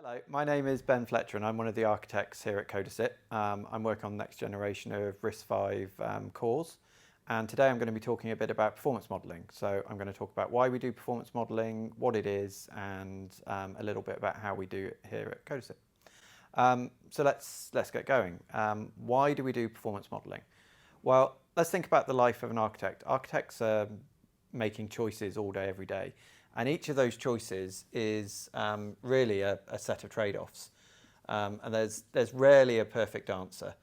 Hello, my name is Ben Fletcher and I'm one of the architects here at Codasip. I'm working on the next generation of RISC-V cores, and today I'm going to be talking a bit about performance modelling. So I'm going to talk about why we do performance modelling, what it is, and a little bit about how we do it here at Codasip. So let's get going. Why do we do performance modelling? Well, let's think about the life of an architect. Architects are making choices all day, every day. And each of those choices is really a set of trade-offs. And there's rarely a perfect answer.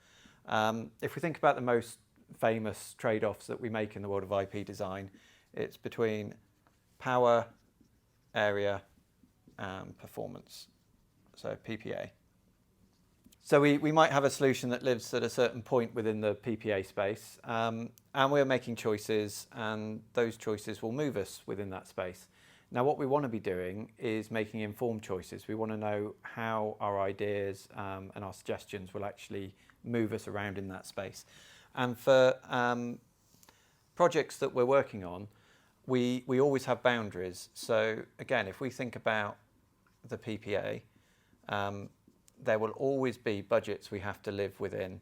If we think about the most famous trade-offs that we make in the world of IP design, it's between power, area, and performance, so PPA. So we might have a solution that lives at a certain point within the PPA space, and we're making choices, and those choices will move us within that space. Now, what we want to be doing is making informed choices. We want to know how our ideas and our suggestions will actually move us around in that space. And for projects that we're working on, we always have boundaries. So again, if we think about the PPA, there will always be budgets we have to live within.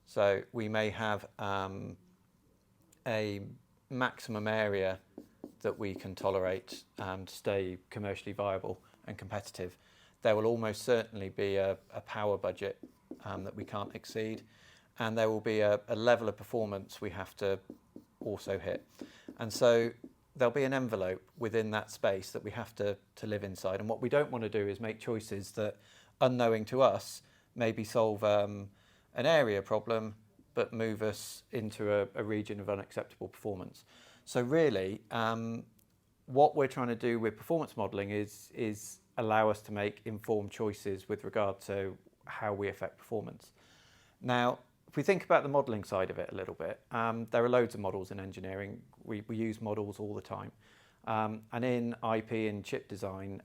So we may have a maximum area that we can tolerate to stay commercially viable and competitive. There will almost certainly be a power budget that we can't exceed, and there will be a level of performance we have to also hit. And so there'll be an envelope within that space that we have to live inside. And what we don't want to do is make choices that, unknowing to us, maybe solve an area problem but move us into a region of unacceptable performance. So really, what we're trying to do with performance modelling is allow us to make informed choices with regard to how we affect performance. Now, if we think about the modelling side of it a little bit, there are loads of models in engineering. We use models all the time. And in IP and chip design,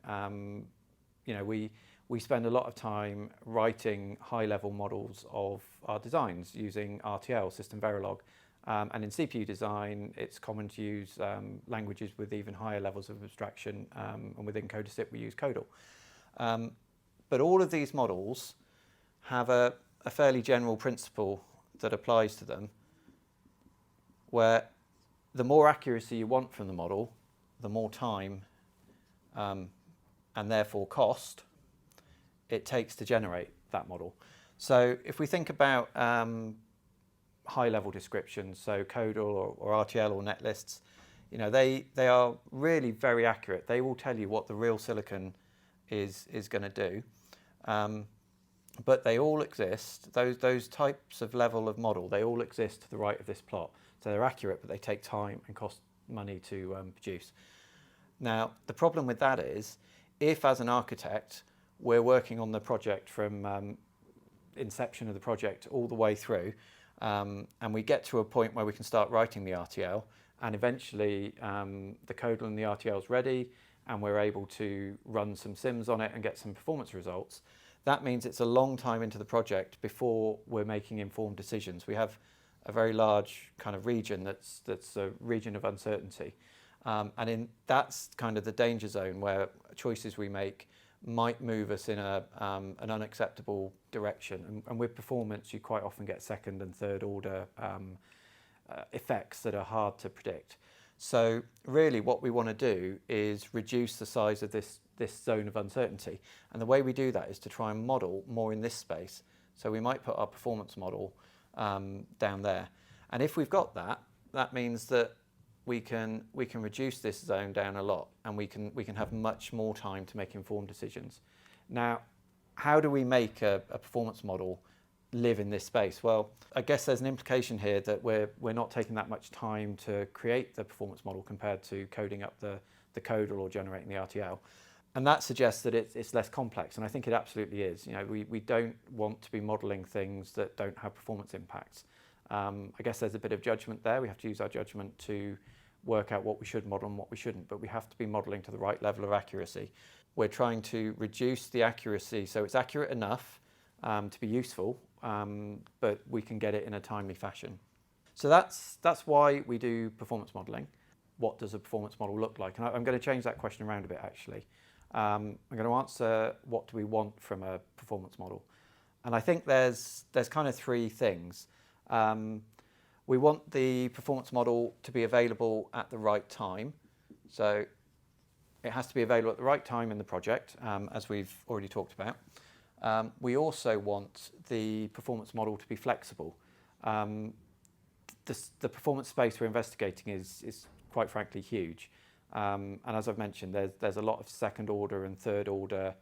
we spend a lot of time writing high-level models of our designs using RTL, System Verilog. And in CPU design, it's common to use languages with even higher levels of abstraction, and within Codasip we use Codal. But all of these models have a fairly general principle that applies to them, where the more accuracy you want from the model, the more time and therefore cost it takes to generate that model. So if we think about high-level descriptions, so Codal or RTL or netlists, they are really very accurate. They will tell you what the real silicon is going to do. But they all exist, those types of level of model, they all exist to the right of this plot. So they're accurate, but they take time and cost money to produce. Now, the problem with that is, if as an architect, we're working on the project from inception of the project all the way through, and we get to a point where we can start writing the RTL, and eventually the Codal and the RTL is ready, and we're able to run some sims on it and get some performance results. That means it's a long time into the project before we're making informed decisions. We have a very large kind of region that's a region of uncertainty. And that's kind of the danger zone where choices we make might move us in an unacceptable direction. And with performance, you quite often get second and third order effects that are hard to predict. So really what we want to do is reduce the size of this zone of uncertainty. And the way we do that is to try and model more in this space. So we might put our performance model down there. And if we've got that, that means that we can reduce this zone down a lot, and we can have much more time to make informed decisions. Now, how do we make a performance model live in this space? Well, I guess there's an implication here that we're not taking that much time to create the performance model compared to coding up the Codal or generating the RTL. And that suggests that it's less complex, and I think it absolutely is. We don't want to be modeling things that don't have performance impacts. I guess there's a bit of judgment there. We have to use our judgment to work out what we should model and what we shouldn't, but we have to be modeling to the right level of accuracy. We're trying to reduce the accuracy so it's accurate enough to be useful, but we can get it in a timely fashion. So that's why we do performance modeling. What does a performance model look like? And I'm going to change that question around a bit, actually. I'm going to answer what do we want from a performance model. And I think there's kind of three things. We want the performance model to be available at the right time. So it has to be available at the right time in the project, as we've already talked about. We also want the performance model to be flexible. The performance space we're investigating is quite frankly huge. And as I've mentioned, there's a lot of second order and third order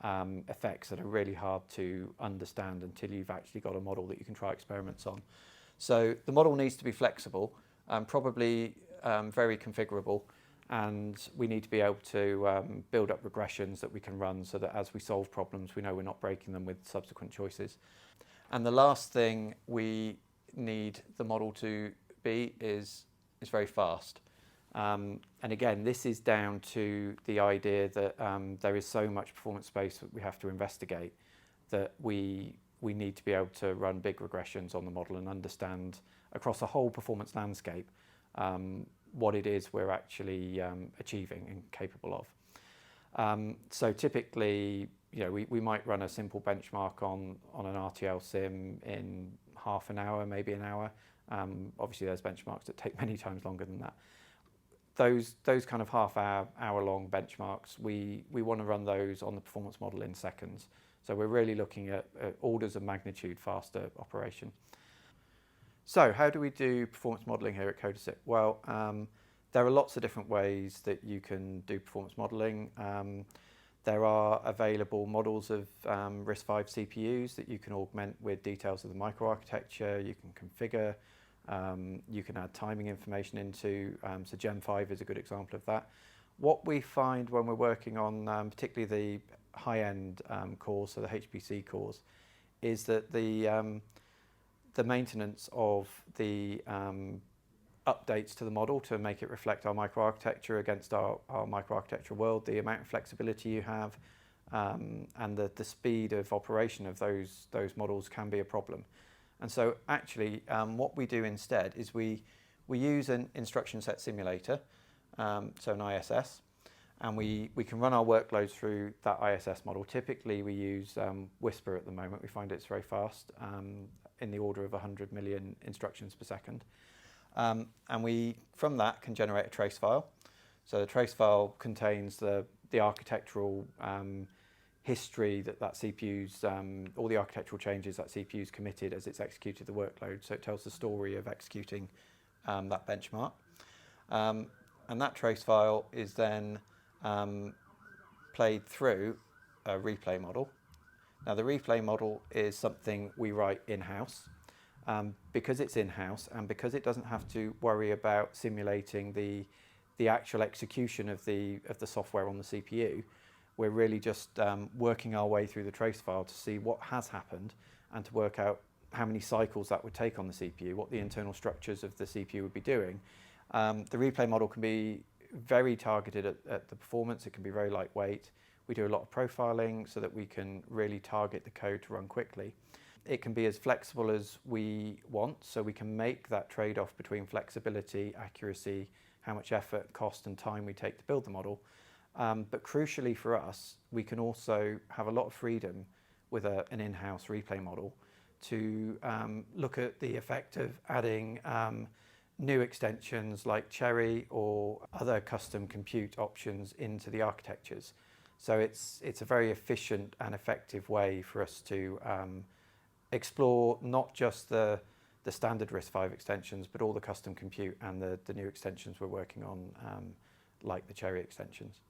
effects that are really hard to understand until you've actually got a model that you can try experiments on. So the model needs to be flexible, probably very configurable, and we need to be able to build up regressions that we can run so that as we solve problems, we know we're not breaking them with subsequent choices. And the last thing we need the model to be is very fast. And again, this is down to the idea that there is so much performance space that we have to investigate that we need to be able to run big regressions on the model and understand across a whole performance landscape what it is we're actually achieving and capable of. So typically, we might run a simple benchmark on an RTL sim in half an hour, maybe an hour. Obviously, there's benchmarks that take many times longer than that. Those kind of hour-long benchmarks, we want to run those on the performance model in seconds. So we're really looking at orders of magnitude faster operation. So how do we do performance modelling here at Codasip? Well, there are lots of different ways that you can do performance modelling. There are available models of RISC-V CPUs that you can augment with details of the microarchitecture, you can configure, you can add timing information into, so Gen 5 is a good example of that. What we find when we're working on particularly the high-end cores, so the HPC cores, is that the maintenance of the updates to the model to make it reflect our microarchitecture against our microarchitecture world, the amount of flexibility you have, and the speed of operation of those models can be a problem. And so actually what we do instead is we use an instruction set simulator, so an ISS, and we can run our workloads through that ISS model. Typically we use Whisper at the moment. We find it's very fast, in the order of 100 million instructions per second. And we, from that, can generate a trace file. So the trace file contains the architectural history that CPU's, all the architectural changes that CPU's committed as it's executed the workload. So it tells the story of executing that benchmark. And that trace file is then played through a replay model. Now the replay model is something we write in-house. Because it's in-house and because it doesn't have to worry about simulating the actual execution of the software on the CPU, we're really just working our way through the trace file to see what has happened and to work out how many cycles that would take on the CPU, what the internal structures of the CPU would be doing. The replay model can be very targeted at the performance. It can be very lightweight. We do a lot of profiling so that we can really target the code to run quickly. It can be as flexible as we want, so we can make that trade-off between flexibility, accuracy, how much effort, cost and time we take to build the model. But crucially for us, we can also have a lot of freedom with an in-house replay model to look at the effect of adding new extensions like Cherry or other custom compute options into the architectures. So it's a very efficient and effective way for us to explore not just the standard RISC-V extensions, but all the custom compute and the new extensions we're working on, like the Cherry extensions.